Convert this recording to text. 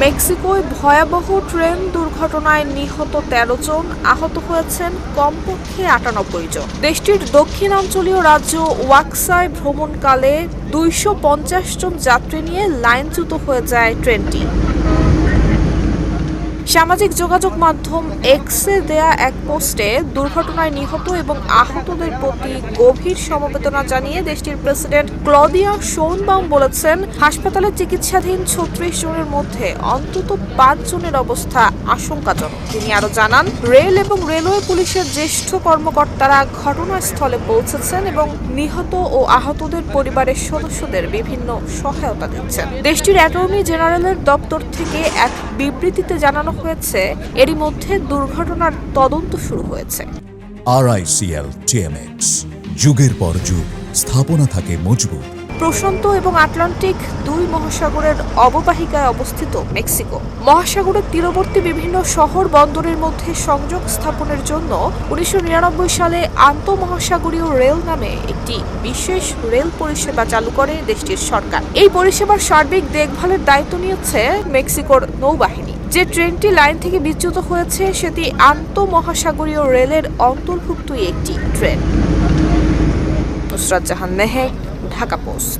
মেক্সিকোয় ভয়াবহ ট্রেন দুর্ঘটনায় নিহত ১৩ জন, আহত হয়েছেন কমপক্ষে ৯৮ জন। দেশটির দক্ষিণাঞ্চলীয় রাজ্য ওয়াক্সায় ভ্রমণকালে ২৫০ জন যাত্রী নিয়ে লাইনচ্যুত হয়ে যায় ট্রেনটি। সামাজিক যোগাযোগ মাধ্যম এক্সে দেয়া এক পোস্টে দুর্ঘটনায় নিহত এবং আহতদের প্রতি গভীর সমবেদনা জানিয়ে দেশটির প্রেসিডেন্ট ক্লদিয়া শোনবাউম বলেছেন, হাসপাতালে চিকিৎসাধীন ৩৬ জনের মধ্যে অন্তত ৫ জনের অবস্থা আশঙ্কাজনক। তিনি আরও জানান, রেল এবং রেলওয়ে পুলিশের জ্যেষ্ঠ কর্মকর্তারা ঘটনাস্থলে পৌঁছেছেন এবং নিহত ও আহতদের পরিবারের সদস্যদের বিভিন্ন সহায়তা দিচ্ছেন। দেশটির অ্যাটর্নি জেনারেলের দপ্তর থেকে এক বিবৃতিতে জানানো হয়েছে, এরই মধ্যে দুর্ঘটনার তদন্ত শুরু হয়েছে। RICL TMX, যুগের পর যুগ স্থাপনা থাকে মজবুত। প্রশান্ত এবং আটলান্টিক দুই মহাসাগরের অববাহিকায় অবস্থিত মেক্সিকো মহাসাগরের তীরবর্তী বিভিন্ন শহর বন্দরের মধ্যে সংযোগ স্থাপনের জন্য ১৯৯৯ সালে আন্তঃমহাসাগরীয় রেল নামে একটি বিশেষ রেল পরিষেবা চালু করে দেশটির সরকার। এই পরিষেবার সার্বিক দেখভালের দায়িত্ব নিয়েছে মেক্সিকোর নৌবাহিনী। যে ট্রেনটি লাইন থেকে বিচ্যুত হয়েছে সেটি আন্তঃমহাসাগরীয় রেলের অন্তর্ভুক্তই একটি ট্রেন। নুসরাত জাহান মেহেক, ঢাকা পোস্ট।